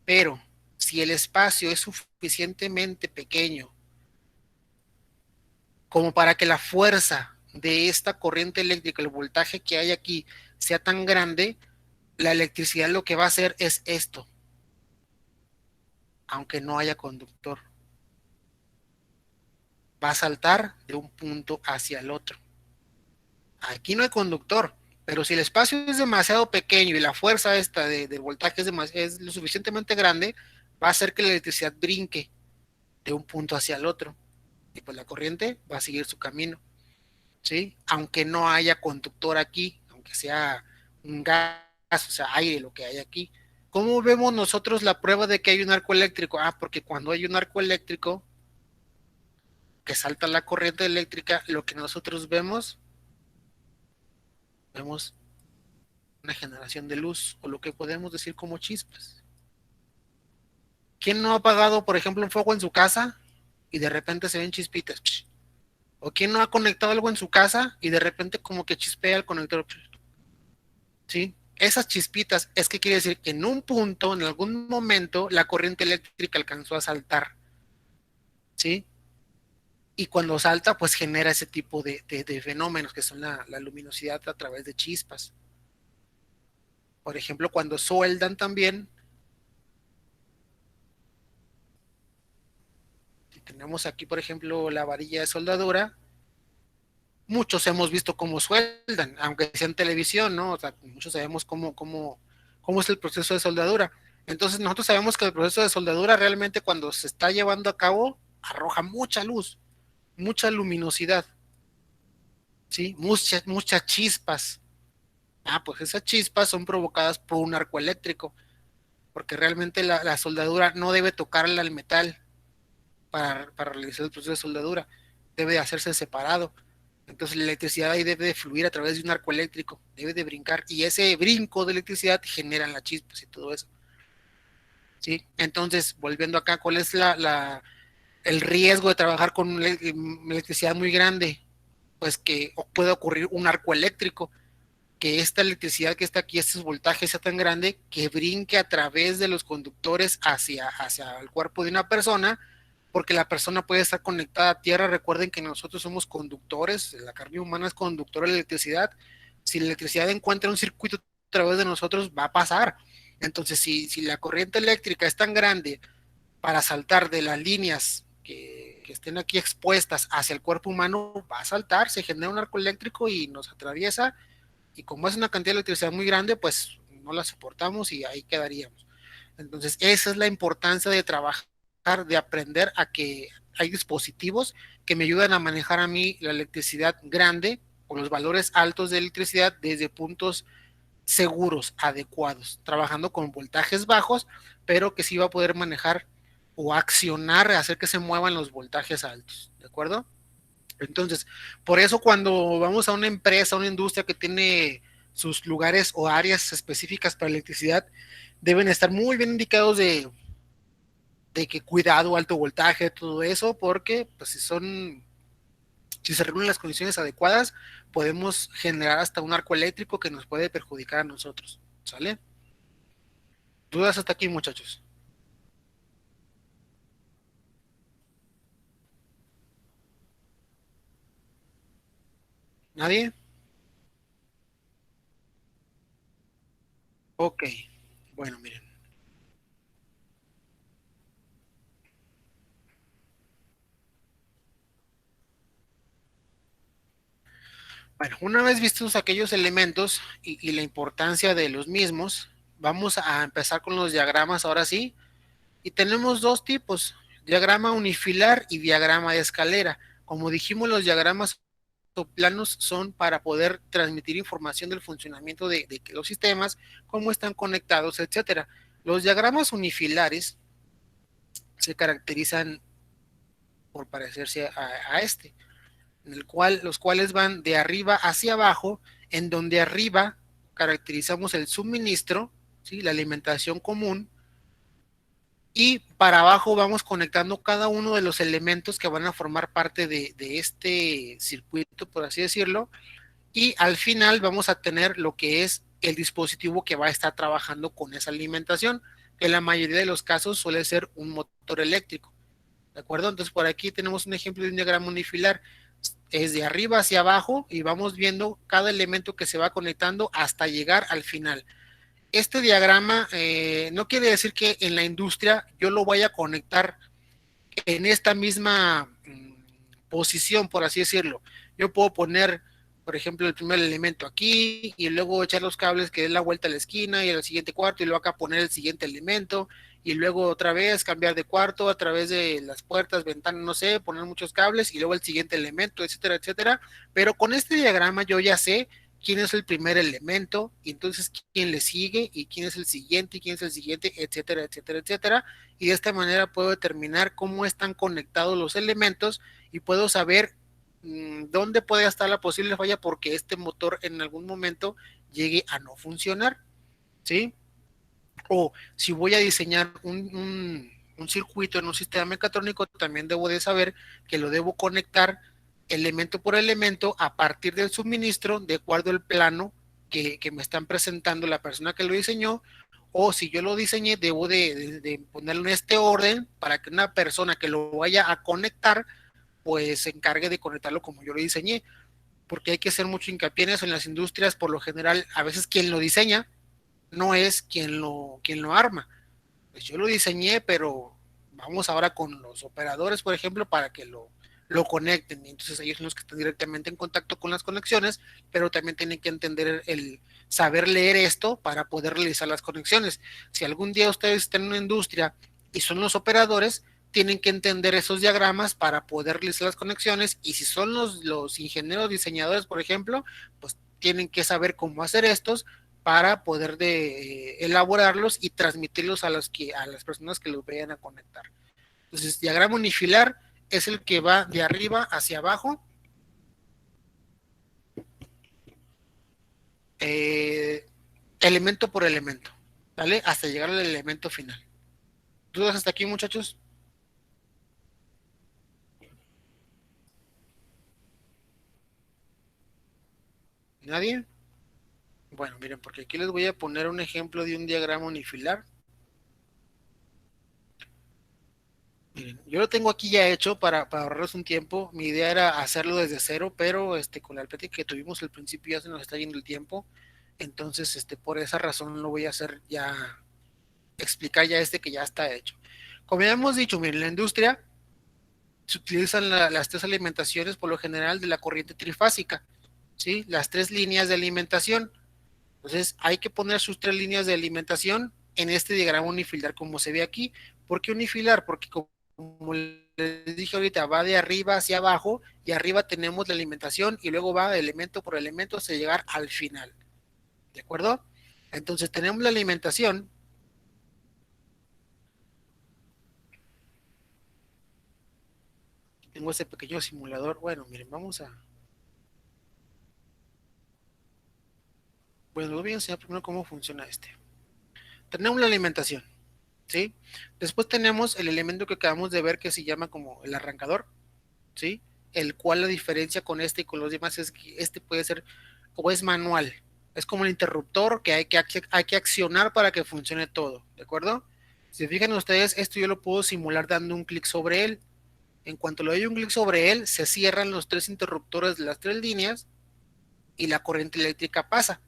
[SPEAKER 2] Pero si el espacio es suficientemente pequeño como para que la fuerza de esta corriente eléctrica, el voltaje que hay aquí, sea tan grande, la electricidad lo que va a hacer es esto, aunque no haya conductor. Va a saltar de un punto hacia el otro. Aquí no hay conductor, pero si el espacio es demasiado pequeño y la fuerza esta del voltaje es lo suficientemente grande, va a hacer que la electricidad brinque de un punto hacia el otro. Y pues la corriente va a seguir su camino, ¿sí? Aunque no haya conductor aquí, aunque sea un gas, o sea, aire lo que hay aquí. ¿Cómo vemos nosotros la prueba de que hay un arco eléctrico? Ah, porque cuando hay un arco eléctrico que salta la corriente eléctrica, lo que nosotros vemos una generación de luz, o lo que podemos decir como chispas. ¿Quién no ha apagado, por ejemplo, un fuego en su casa y de repente se ven chispitas? ¿O quién no ha conectado algo en su casa y de repente como que chispea el conector? ¿Sí? Esas chispitas es que quiere decir que en un punto, en algún momento, la corriente eléctrica alcanzó a saltar. ¿Sí? Y cuando salta, pues genera ese tipo de fenómenos que son la luminosidad a través de chispas. Por ejemplo, cuando sueldan también, si tenemos aquí, por ejemplo, la varilla de soldadura, muchos hemos visto cómo sueldan, aunque sea en televisión, ¿no? O sea, muchos sabemos cómo es el proceso de soldadura. Entonces, nosotros sabemos que el proceso de soldadura realmente cuando se está llevando a cabo, arroja mucha luz, mucha luminosidad, ¿sí? Muchas chispas. Ah, pues esas chispas son provocadas por un arco eléctrico, porque realmente la soldadura no debe tocarle al metal para realizar el proceso de soldadura, debe de hacerse separado. Entonces la electricidad ahí debe de fluir a través de un arco eléctrico, debe de brincar, y ese brinco de electricidad genera las chispas y todo eso. ¿Sí? Entonces, volviendo acá, ¿cuál es el riesgo de trabajar con una electricidad muy grande? Pues que puede ocurrir un arco eléctrico, que esta electricidad que está aquí, estos voltajes sea tan grande que brinque a través de los conductores hacia el cuerpo de una persona, porque la persona puede estar conectada a tierra. Recuerden que nosotros somos conductores, la carne humana es conductora de la electricidad. Si la electricidad encuentra un circuito a través de nosotros, va a pasar. Entonces, si la corriente eléctrica es tan grande para saltar de las líneas que estén aquí expuestas hacia el cuerpo humano, va a saltar, se genera un arco eléctrico y nos atraviesa, y como es una cantidad de electricidad muy grande, pues no la soportamos y ahí quedaríamos. Entonces, esa es la importancia de trabajar, de aprender a que hay dispositivos que me ayudan a manejar a mí la electricidad grande o los valores altos de electricidad desde puntos seguros, adecuados, trabajando con voltajes bajos, pero que sí va a poder manejar o accionar, hacer que se muevan los voltajes altos, ¿de acuerdo? Entonces, por eso cuando vamos a una empresa, a una industria que tiene sus lugares o áreas específicas para electricidad, deben estar muy bien indicados de que cuidado, alto voltaje, todo eso, porque pues si se reúnen las condiciones adecuadas, podemos generar hasta un arco eléctrico que nos puede perjudicar a nosotros, ¿sale? ¿Dudas hasta aquí, muchachos? ¿Nadie? Ok, bueno, miren. Bueno, una vez vistos aquellos elementos y la importancia de los mismos, vamos a empezar con los diagramas ahora sí. Y tenemos dos tipos, diagrama unifilar y diagrama de escalera. Como dijimos, los diagramas planos son para poder transmitir información del funcionamiento de los sistemas, cómo están conectados, etcétera. Los diagramas unifilares se caracterizan por parecerse a este. los cuales van de arriba hacia abajo, en donde arriba caracterizamos el suministro, ¿sí? La alimentación común, y para abajo vamos conectando cada uno de los elementos que van a formar parte de este circuito, por así decirlo, y al final vamos a tener lo que es el dispositivo que va a estar trabajando con esa alimentación, que en la mayoría de los casos suele ser un motor eléctrico, ¿de acuerdo? Entonces por aquí tenemos un ejemplo de un diagrama unifilar, es de arriba hacia abajo y vamos viendo cada elemento que se va conectando hasta llegar al final. Este diagrama no quiere decir que en la industria yo lo vaya a conectar en esta misma posición, por así decirlo. Yo puedo poner, por ejemplo, el primer elemento aquí y luego echar los cables que den la vuelta a la esquina y al siguiente cuarto y luego acá poner el siguiente elemento y luego otra vez cambiar de cuarto a través de las puertas, ventanas, no sé, poner muchos cables y luego el siguiente elemento, etcétera, etcétera. Pero con este diagrama yo ya sé quién es el primer elemento y entonces quién le sigue y quién es el siguiente y quién es el siguiente, etcétera, etcétera, etcétera. Y de esta manera puedo determinar cómo están conectados los elementos y puedo saber dónde puede estar la posible falla porque este motor en algún momento llegue a no funcionar, ¿sí? O si voy a diseñar un circuito en un sistema mecatrónico, también debo de saber que lo debo conectar elemento por elemento a partir del suministro de acuerdo al plano que me están presentando la persona que lo diseñó, o si yo lo diseñé, debo de ponerlo en este orden para que una persona que lo vaya a conectar, pues se encargue de conectarlo como yo lo diseñé, porque hay que hacer mucho hincapié en eso en las industrias. Por lo general, a veces quien lo diseña no es quien lo arma. Pues yo lo diseñé, pero vamos ahora con los operadores, por ejemplo, para que lo conecten. Entonces ellos son los que están directamente en contacto con las conexiones, pero también tienen que entender el saber leer esto para poder realizar las conexiones. Si algún día ustedes están en una industria y son los operadores, tienen que entender esos diagramas para poder realizar las conexiones, y si son los ingenieros diseñadores, por ejemplo, pues tienen que saber cómo hacer estos para poder elaborarlos y transmitirlos a las personas que los vayan a conectar. Entonces, diagrama unifilar es el que va de arriba hacia abajo, elemento por elemento, ¿vale? Hasta llegar al elemento final. ¿Dudas hasta aquí, muchachos? ¿Nadie? Bueno, miren, porque aquí les voy a poner un ejemplo de un diagrama unifilar. Miren, yo lo tengo aquí ya hecho para ahorrarles un tiempo. Mi idea era hacerlo desde cero, pero con la plática que tuvimos al principio ya se nos está yendo el tiempo. Entonces, por esa razón lo voy a hacer ya, explicar ya que ya está hecho. Como ya hemos dicho, miren, en la industria se utilizan las tres alimentaciones por lo general de la corriente trifásica, ¿sí? Las tres líneas de alimentación. Entonces, hay que poner sus tres líneas de alimentación en este diagrama unifilar como se ve aquí. ¿Por qué unifilar? Porque como les dije ahorita, va de arriba hacia abajo y arriba tenemos la alimentación y luego va elemento por elemento hasta llegar al final. ¿De acuerdo? Entonces tenemos la alimentación. Tengo este pequeño simulador. Bueno, miren, Bueno, les voy a enseñar primero cómo funciona Tenemos la alimentación, ¿sí? Después tenemos el elemento que acabamos de ver que se llama como el arrancador, ¿sí? El cual la diferencia con y con los demás es que puede ser o es manual. Es como el interruptor que hay que accionar para que funcione todo, ¿de acuerdo? Si fijan ustedes, esto yo lo puedo simular dando un clic sobre él. En cuanto le doy un clic sobre él, se cierran los tres interruptores de las tres líneas y la corriente eléctrica pasa,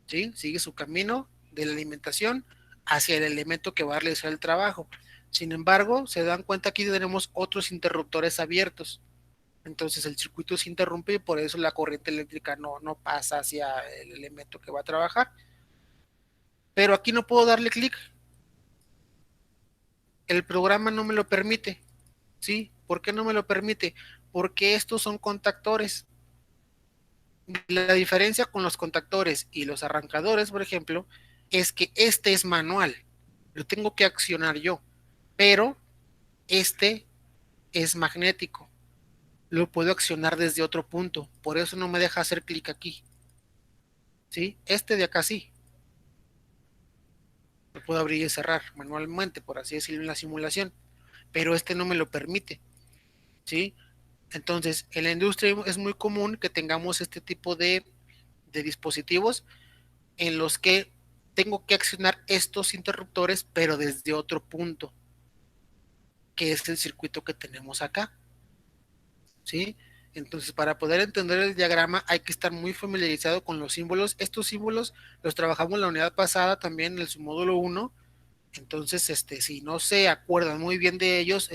[SPEAKER 2] ¿sí? Sigue su camino de la alimentación hacia el elemento que va a realizar el trabajo. Sin embargo, se dan cuenta que aquí tenemos otros interruptores abiertos. Entonces el circuito se interrumpe y por eso la corriente eléctrica no pasa hacia el elemento que va a trabajar. Pero aquí no puedo darle clic. El programa no me lo permite. ¿Sí? ¿Por qué no me lo permite? Porque estos son contactores. La diferencia con los contactores y los arrancadores, por ejemplo, es que este es manual. Lo tengo que accionar yo. Pero este es magnético. lo puedo accionar desde otro punto. Por eso no me deja hacer clic aquí. ¿Sí? Este de acá sí. Lo puedo abrir y cerrar manualmente, por así decirlo, en la simulación. Pero este no me lo permite. ¿Sí? Entonces, en la industria es muy común que tengamos este tipo de dispositivos en los que tengo que accionar estos interruptores, pero desde otro punto, que es el circuito que tenemos acá. ¿Sí? Entonces, para poder entender el diagrama hay que estar muy familiarizado con los símbolos. Estos símbolos los trabajamos en la unidad pasada también en su módulo 1. Entonces, si no se acuerdan muy bien de ellos,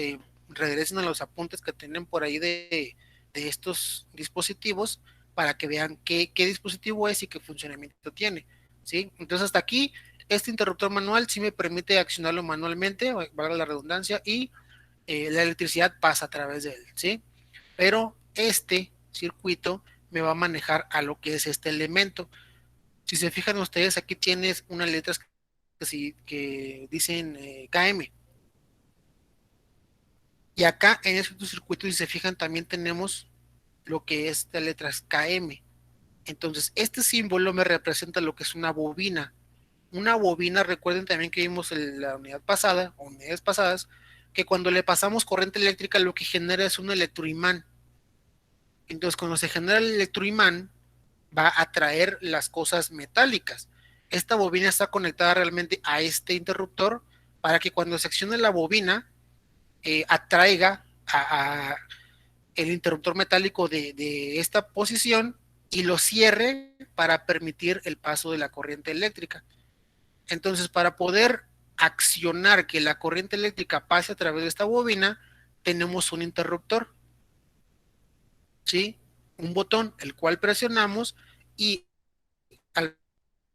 [SPEAKER 2] regresen a los apuntes que tienen por ahí de estos dispositivos para que vean qué dispositivo es y qué funcionamiento tiene. ¿Sí? Entonces, hasta aquí, este interruptor manual sí me permite accionarlo manualmente, valga la redundancia, y la electricidad pasa a través de él. ¿Sí? Pero este circuito me va a manejar a lo que es este elemento. Si se fijan ustedes, aquí tienes unas letras que dicen KM. Y acá en este circuito, si se fijan, también tenemos lo que es las letras KM. Entonces, este símbolo me representa lo que es una bobina. Una bobina, recuerden también que vimos en la unidad pasada, o unidades pasadas, que cuando le pasamos corriente eléctrica lo que genera es un electroimán. Entonces, cuando se genera el electroimán, va a atraer las cosas metálicas. Esta bobina está conectada realmente a este interruptor para que cuando se accione la bobina, atraiga a el interruptor metálico de esta posición y lo cierre para permitir el paso de la corriente eléctrica. Entonces, para poder accionar que la corriente eléctrica pase a través de esta bobina, tenemos un interruptor, ¿sí? Un botón, el cual presionamos y al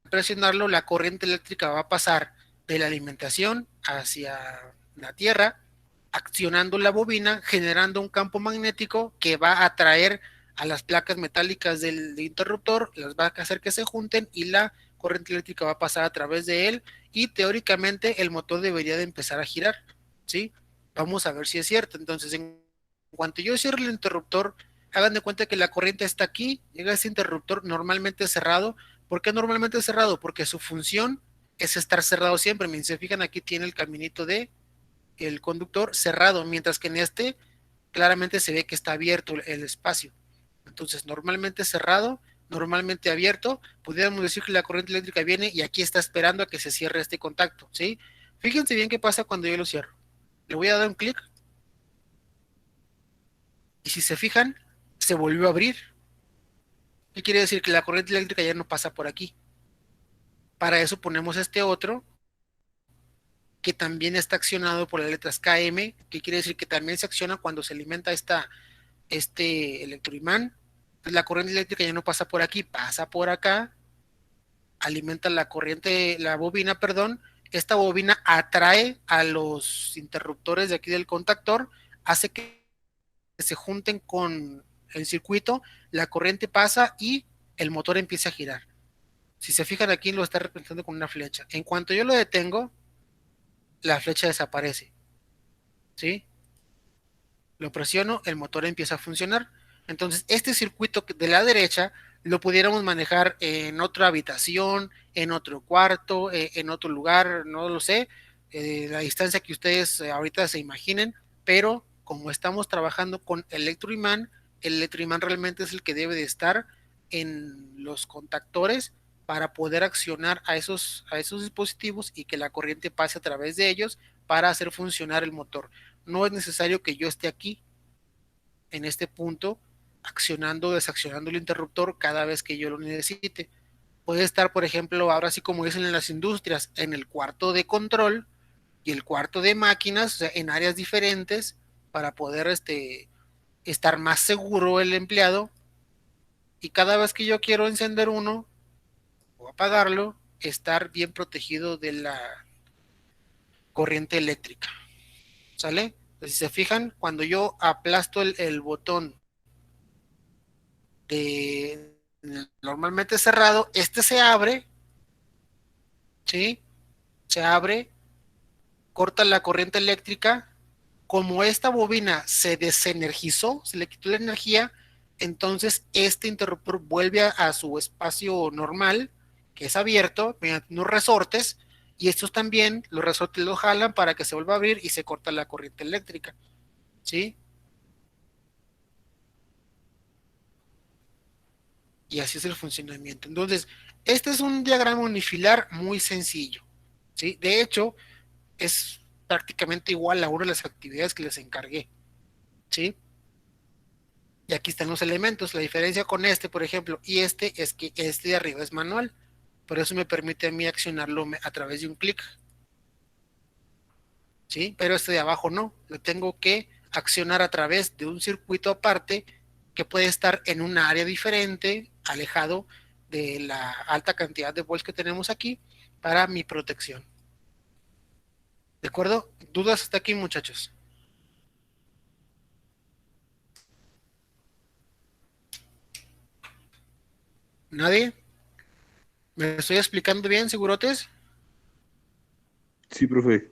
[SPEAKER 2] presionarlo, la corriente eléctrica va a pasar de la alimentación hacia la tierra, accionando la bobina, generando un campo magnético que va a atraer a las placas metálicas del interruptor, las va a hacer que se junten y la corriente eléctrica va a pasar a través de él y teóricamente el motor debería de empezar a girar, ¿sí? Vamos a ver si es cierto. Entonces, en cuanto yo cierre el interruptor, hagan de cuenta que la corriente está aquí, llega ese interruptor normalmente cerrado. ¿Por qué normalmente cerrado? Porque su función es estar cerrado siempre. Si se fijan, aquí tiene el caminito de el conductor cerrado, mientras que en este claramente se ve que está abierto el espacio. Entonces, normalmente cerrado, normalmente abierto, pudiéramos decir que la corriente eléctrica viene y aquí está esperando a que se cierre este contacto, ¿sí? Fíjense bien qué pasa cuando yo lo cierro. Le voy a dar un clic y si se fijan, se volvió a abrir. ¿Qué quiere decir? Que la corriente eléctrica ya no pasa por aquí. Para eso ponemos este otro que también está accionado por las letras KM, que quiere decir que también se acciona cuando se alimenta este electroimán. Entonces la corriente eléctrica ya no pasa por aquí, pasa por acá, alimenta la corriente, la bobina, perdón. Esta bobina atrae a los interruptores de aquí del contactor, hace que se junten con el circuito, la corriente pasa y el motor empieza a girar. Si se fijan aquí lo está representando con una flecha. En cuanto yo lo detengo, la flecha desaparece, ¿sí? Lo presiono, el motor empieza a funcionar. Entonces, este circuito de la derecha lo pudiéramos manejar en otra habitación, en otro cuarto, en otro lugar, no lo sé, la distancia que ustedes ahorita se imaginen, pero como estamos trabajando con electroimán, el electroimán realmente es el que debe de estar en los contactores para poder accionar a esos dispositivos y que la corriente pase a través de ellos para hacer funcionar el motor. No es necesario que yo esté aquí en este punto accionando o desaccionando el interruptor cada vez que yo lo necesite. Puede estar, por ejemplo, ahora sí como dicen en las industrias, en el cuarto de control y el cuarto de máquinas, o sea, en áreas diferentes para poder estar más seguro el empleado y cada vez que yo quiero encender uno o apagarlo, estar bien protegido de la corriente eléctrica. ¿Sale? Entonces, si se fijan, cuando yo aplasto el botón de normalmente cerrado, este se abre, ¿sí? Se abre, corta la corriente eléctrica como esta bobina se desenergizó, se le quitó la energía, entonces este interruptor vuelve a su espacio normal, que es abierto, mediante unos resortes, y estos también, los resortes lo jalan para que se vuelva a abrir y se corta la corriente eléctrica, ¿sí? Y así es el funcionamiento. Entonces, este es un diagrama unifilar muy sencillo, ¿sí? De hecho, es prácticamente igual a una de las actividades que les encargué, ¿sí? Y aquí están los elementos. La diferencia con este, por ejemplo, y este es que este de arriba es manual. Por eso me permite a mí accionarlo a través de un clic, ¿sí? Pero este de abajo no. Lo tengo que accionar a través de un circuito aparte que puede estar en un área diferente, alejado de la alta cantidad de volts que tenemos aquí para mi protección. ¿De acuerdo? ¿Dudas hasta aquí, muchachos? ¿Nadie? ¿Me estoy explicando bien, segurotes?
[SPEAKER 3] Sí, profe.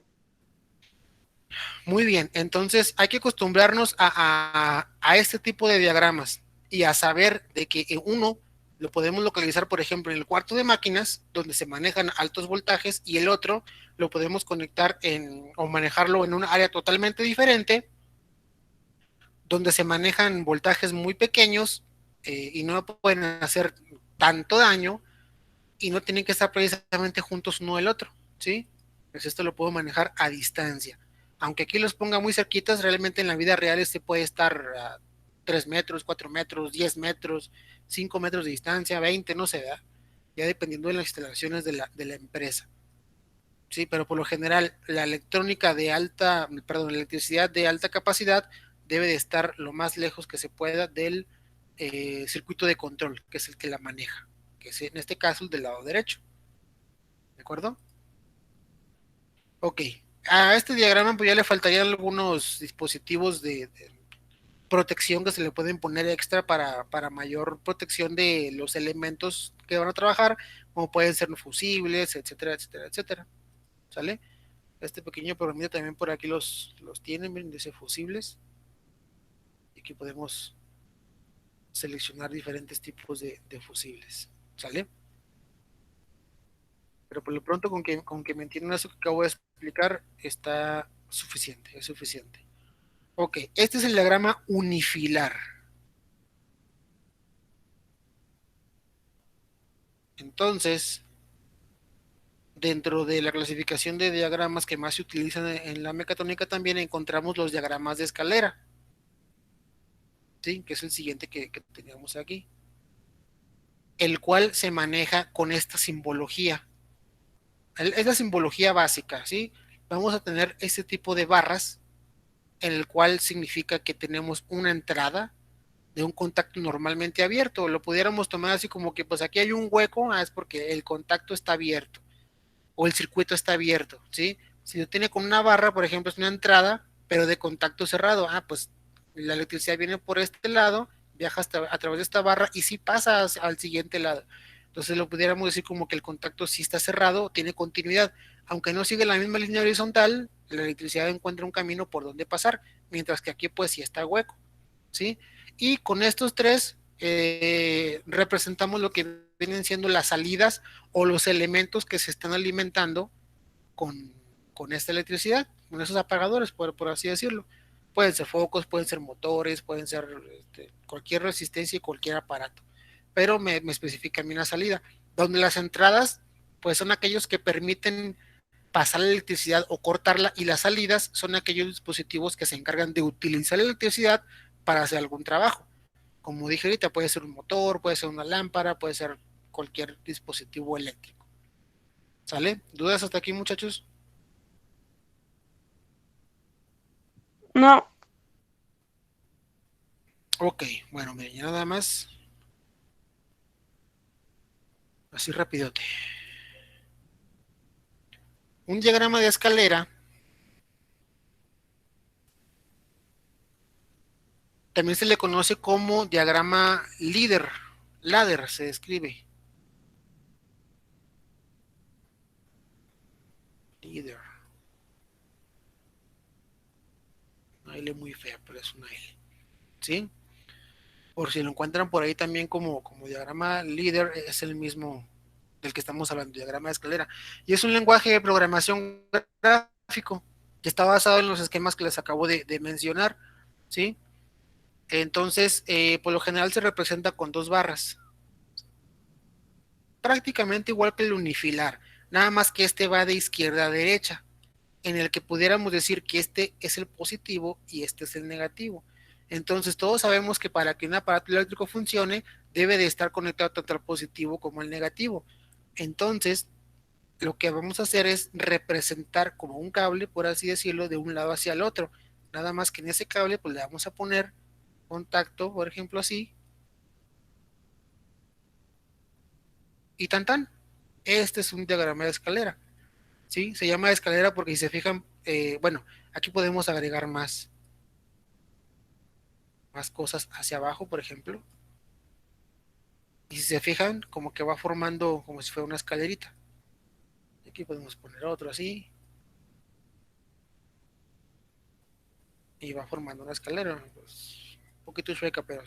[SPEAKER 2] Muy bien, entonces hay que acostumbrarnos a este tipo de diagramas y a saber de que uno lo podemos localizar, por ejemplo, en el cuarto de máquinas, donde se manejan altos voltajes, y el otro lo podemos conectar o manejarlo en un área totalmente diferente, donde se manejan voltajes muy pequeños y no pueden hacer tanto daño y no tienen que estar precisamente juntos uno del otro, ¿sí? Pues esto lo puedo manejar a distancia. Aunque aquí los ponga muy cerquitas, realmente en la vida real este puede estar a 3 metros, 4 metros, 10 metros, 5 metros de distancia, 20, no sé, ¿verdad? Ya dependiendo de las instalaciones de la empresa. Sí, pero por lo general la electrónica de alta, perdón, la electricidad de alta capacidad debe de estar lo más lejos que se pueda del circuito de control, que es el que la maneja, que es en este caso el del lado derecho. ¿De acuerdo? Ok. A este diagrama pues ya le faltarían algunos dispositivos de protección que se le pueden poner extra para mayor protección de los elementos que van a trabajar, como pueden ser fusibles, etcétera, etcétera, etcétera. ¿Sale? Este pequeño programita también por aquí los tienen, miren, dice fusibles. Y aquí podemos seleccionar diferentes tipos de fusibles. ¿Sale? Pero por lo pronto con que me entiendan eso que acabo de explicar está suficiente, es suficiente. Ok, este es el diagrama unifilar. Entonces, dentro de la clasificación de diagramas que más se utilizan en la mecatrónica también encontramos los diagramas de escalera, ¿sí? Que es el siguiente que teníamos aquí, el cual se maneja con esta simbología. Es la simbología básica, ¿sí? Vamos a tener este tipo de barras en el cual significa que tenemos una entrada de un contacto normalmente abierto. Lo pudiéramos tomar así como que pues aquí hay un hueco, es porque el contacto está abierto o el circuito está abierto, ¿sí? Si lo tiene con una barra, por ejemplo, es una entrada, pero de contacto cerrado, pues la electricidad viene por este lado, viaja hasta a través de esta barra y sí pasa al siguiente lado. Entonces lo pudiéramos decir como que el contacto sí está cerrado, tiene continuidad, aunque no sigue la misma línea horizontal, la electricidad encuentra un camino por donde pasar, mientras que aquí pues sí está hueco, ¿sí? Y con estos tres representamos lo que vienen siendo las salidas o los elementos que se están alimentando con, con esta electricidad, con esos apagadores, por así decirlo. Pueden ser focos, pueden ser motores, pueden ser cualquier resistencia y cualquier aparato. Pero me especifica a mí una salida, donde las entradas pues son aquellos que permiten pasar la electricidad o cortarla, y las salidas son aquellos dispositivos que se encargan de utilizar la electricidad para hacer algún trabajo. Como dije ahorita, puede ser un motor, puede ser una lámpara, puede ser cualquier dispositivo eléctrico. ¿Sale? ¿Dudas hasta aquí, muchachos?
[SPEAKER 4] No,
[SPEAKER 2] Ok, bueno, miren, ya nada más, así rapidote. Un diagrama de escalera también se le conoce como diagrama ladder se describe. Ladder. una L muy fea, pero es una L, ¿sí? Por si lo encuentran por ahí también como diagrama líder, es el mismo del que estamos hablando, diagrama de escalera. Y es un lenguaje de programación gráfico que está basado en los esquemas que les acabo de mencionar, ¿sí? Entonces, por lo general se representa con dos barras, prácticamente igual que el unifilar, nada más que este va de izquierda a derecha, en el que pudiéramos decir que este es el positivo y este es el negativo. Entonces todos sabemos que para que un aparato eléctrico funcione debe de estar conectado tanto al positivo como al negativo. Entonces lo que vamos a hacer es representar como un cable, por así decirlo, de un lado hacia el otro. Nada más que en ese cable pues le vamos a poner contacto, por ejemplo así, y tan tan. Este es un diagrama de escalera, ¿sí? Se llama escalera porque si se fijan, bueno, aquí podemos agregar más cosas hacia abajo, por ejemplo. Y si se fijan, como que va formando como si fuera una escalerita. Aquí podemos poner otro así. Y va formando una escalera. Pues, un poquito chueca, pero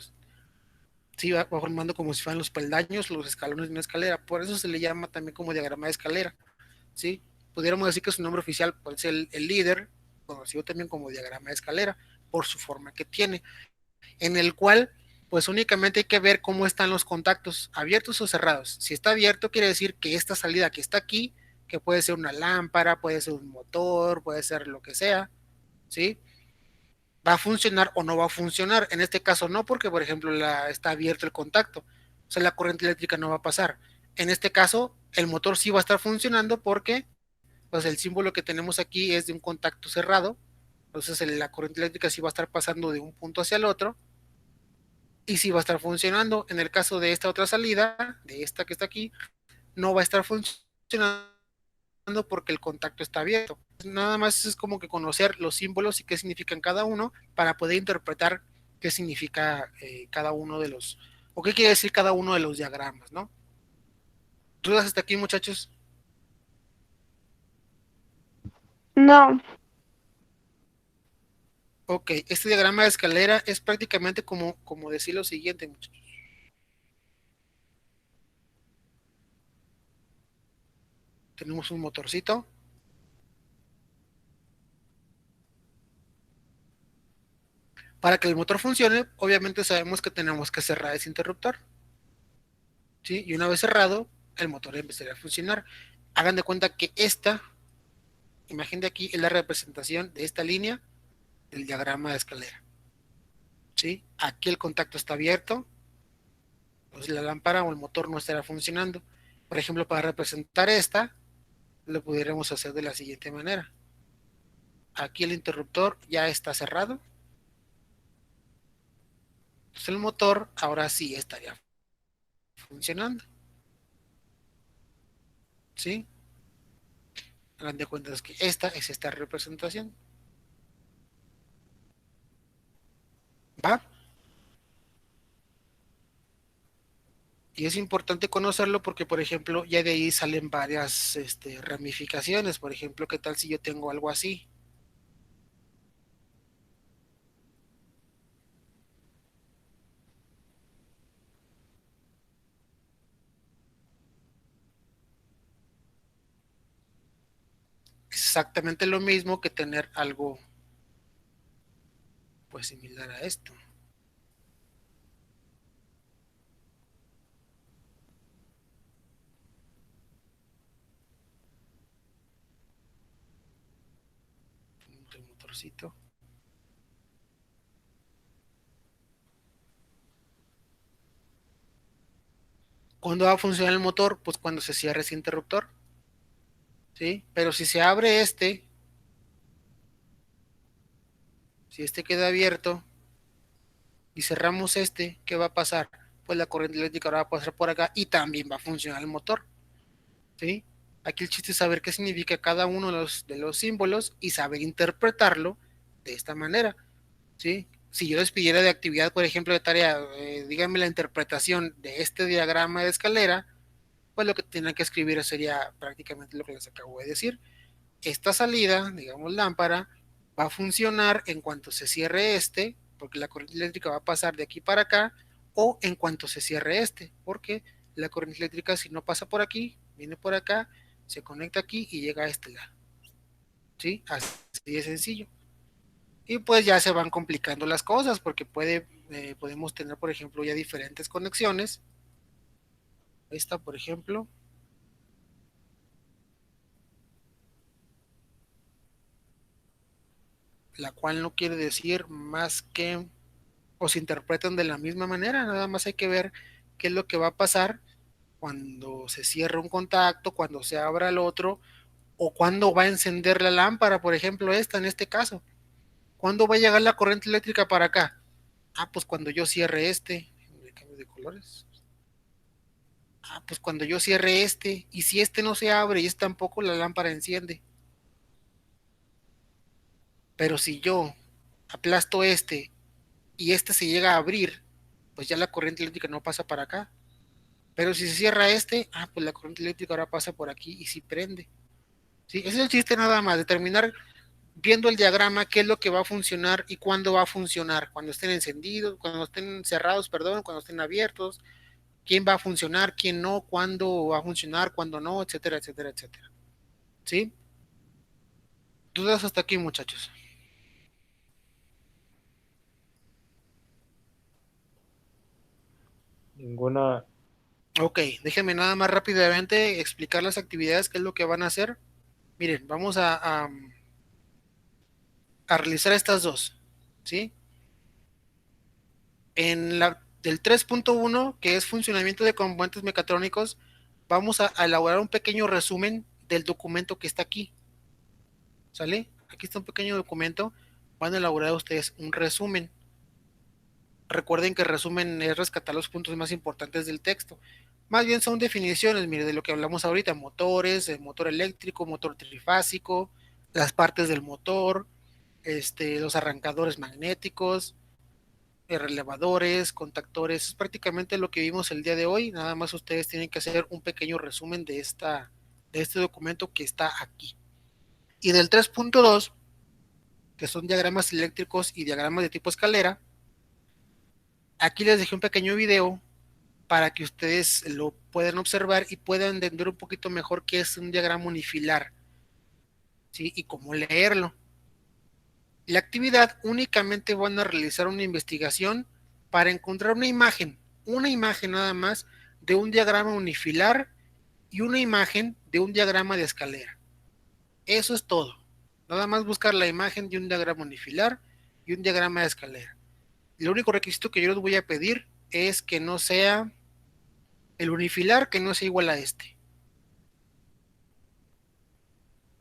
[SPEAKER 2] sí va formando como si fueran los peldaños, los escalones de una escalera. Por eso se le llama también como diagrama de escalera, ¿sí? Pudiéramos decir que su nombre oficial puede ser el líder, conocido también como diagrama de escalera, por su forma que tiene, en el cual pues únicamente hay que ver cómo están los contactos, abiertos o cerrados. Si está abierto quiere decir que esta salida que está aquí, que puede ser una lámpara, puede ser un motor, puede ser lo que sea, ¿sí? Va a funcionar o no va a funcionar. En este caso no, porque por ejemplo está abierto el contacto, o sea, la corriente eléctrica no va a pasar. En este caso, el motor sí va a estar funcionando porque pues el símbolo que tenemos aquí es de un contacto cerrado, entonces la corriente eléctrica sí va a estar pasando de un punto hacia el otro, y si va a estar funcionando. En el caso de esta otra salida, de esta que está aquí, no va a estar funcionando porque el contacto está abierto. Nada más es como que conocer los símbolos y qué significan cada uno para poder interpretar qué significa cada uno de los, o qué quiere decir cada uno de los diagramas, ¿no? ¿Dudas hasta aquí, muchachos?
[SPEAKER 4] No.
[SPEAKER 2] Ok, este diagrama de escalera es prácticamente como decir lo siguiente, muchachos. Tenemos un motorcito. Para que el motor funcione, obviamente sabemos que tenemos que cerrar ese interruptor, ¿sí? Y una vez cerrado, el motor empezaría a funcionar. Hagan de cuenta que esta imagen de aquí es la representación de esta línea del diagrama de escalera, ¿sí? Aquí el contacto está abierto, entonces la lámpara o el motor no estará funcionando. Por ejemplo, para representar esta, lo pudiéramos hacer de la siguiente manera. Aquí el interruptor ya está cerrado, entonces el motor ahora sí estaría funcionando, ¿sí? Hagan de cuenta que esta es esta representación. ¿Va? Y es importante conocerlo porque, por ejemplo, ya de ahí salen varias ramificaciones. Por ejemplo, ¿qué tal si yo tengo algo así? Es exactamente lo mismo que tener algo pues similar a esto. Un motorcito. ¿Cuándo va a funcionar el motor? Pues cuando se cierre ese interruptor, ¿sí? Pero si se abre si este queda abierto y cerramos ¿qué va a pasar? Pues la corriente eléctrica ahora va a pasar por acá y también va a funcionar el motor, ¿sí? Aquí el chiste es saber qué significa cada uno de los símbolos y saber interpretarlo de esta manera, ¿sí? Si yo les pidiera de actividad, por ejemplo, de tarea, díganme la interpretación de este diagrama de escalera, pues lo que tienen que escribir sería prácticamente lo que les acabo de decir. Esta salida, digamos lámpara, va a funcionar en cuanto se cierre este, porque la corriente eléctrica va a pasar de aquí para acá, o en cuanto se cierre este, porque la corriente eléctrica si no pasa por aquí, viene por acá, se conecta aquí y llega a este lado. ¿Sí? Así de sencillo. Y pues ya se van complicando las cosas, porque podemos tener, por ejemplo, ya diferentes conexiones. Esta, por ejemplo, la cual no quiere decir más que o se interpretan de la misma manera, nada más hay que ver qué es lo que va a pasar cuando se cierra un contacto, cuando se abra el otro, o cuando va a encender la lámpara, por ejemplo, esta en este caso. ¿Cuándo va a llegar la corriente eléctrica para acá? Ah, pues cuando yo cierre este. Cambio de colores. Ah, pues cuando yo cierre este. Y si este no se abre y este tampoco, la lámpara enciende. Pero si yo aplasto este y este se llega a abrir, pues ya la corriente eléctrica no pasa para acá. Pero si se cierra este, ah, pues la corriente eléctrica ahora pasa por aquí y sí prende. Sí, ese es el chiste nada más, determinar viendo el diagrama qué es lo que va a funcionar y cuándo va a funcionar, cuando estén encendidos, cuando estén cerrados, perdón, cuando estén abiertos, quién va a funcionar, quién no, cuándo va a funcionar, cuándo no, etcétera, etcétera, etcétera. ¿Sí? Dudas hasta aquí, muchachos.
[SPEAKER 1] Ninguna.
[SPEAKER 2] Ok, déjenme nada más rápidamente explicar las actividades, qué es lo que van a hacer. Miren, vamos a realizar estas dos, ¿sí? En la del 3.1, que es funcionamiento de componentes mecatrónicos, vamos a elaborar un pequeño resumen del documento que está aquí. ¿Sale? Aquí está un pequeño documento. Van a elaborar ustedes un resumen. Recuerden que el resumen es rescatar los puntos más importantes del texto. Más bien son definiciones, mire, de lo que hablamos ahorita: motores, motor eléctrico, motor trifásico, las partes del motor, los arrancadores magnéticos, relevadores, contactores. Es prácticamente lo que vimos el día de hoy. Nada más ustedes tienen que hacer un pequeño resumen de este documento que está aquí. Y del 3.2, que son diagramas eléctricos y diagramas de tipo escalera, aquí les dejé un pequeño video para que ustedes lo puedan observar y puedan entender un poquito mejor qué es un diagrama unifilar, ¿sí? Y cómo leerlo. La actividad únicamente van a realizar una investigación para encontrar una imagen nada más de un diagrama unifilar y una imagen de un diagrama de escalera. Eso es todo. Nada más buscar la imagen de un diagrama unifilar y un diagrama de escalera. El único requisito que yo les voy a pedir es que no sea el unifilar, que no sea igual a este.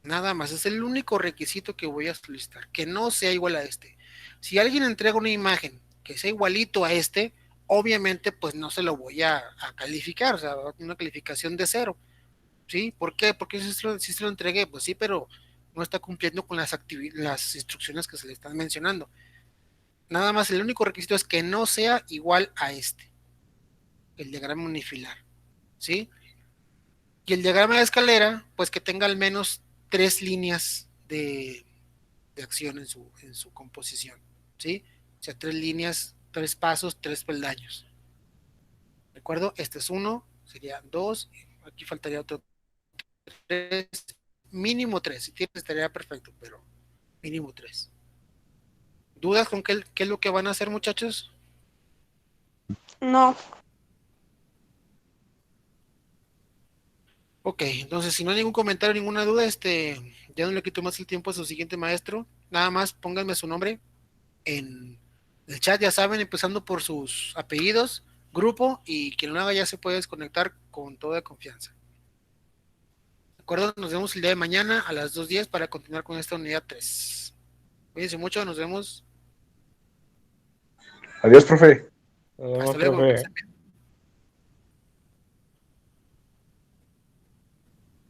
[SPEAKER 2] Nada más, es el único requisito que voy a solicitar, que no sea igual a este. Si alguien entrega una imagen que sea igualito a este, obviamente pues no se lo voy a calificar, o sea, una calificación de 0. ¿Sí? ¿Por qué? Porque si se lo entregué, pues sí, pero no está cumpliendo con las instrucciones que se le están mencionando. Nada más, el único requisito es que no sea igual a este, el diagrama unifilar, ¿sí? Y el diagrama de escalera, pues que tenga al menos 3 líneas de acción en su composición, ¿sí? O sea, 3 líneas, 3 pasos, 3 peldaños. ¿De acuerdo? Este es 1, sería 2, aquí faltaría otro 3, mínimo 3. Si tienes estaría perfecto, pero mínimo 3. ¿Dudas con qué es lo que van a hacer, muchachos?
[SPEAKER 4] No.
[SPEAKER 2] Ok, entonces si no hay ningún comentario, ninguna duda, ya no le quito más el tiempo a su siguiente maestro. Nada más pónganme su nombre en el chat, ya saben, empezando por sus apellidos, grupo, y quien lo haga ya se puede desconectar con toda confianza. ¿De acuerdo? Nos vemos el día de mañana a las 2:10 para continuar con esta unidad 3. Cuídense mucho, nos vemos.
[SPEAKER 3] Adiós, profe.
[SPEAKER 1] Nos vemos,
[SPEAKER 2] Hasta luego.
[SPEAKER 1] profe.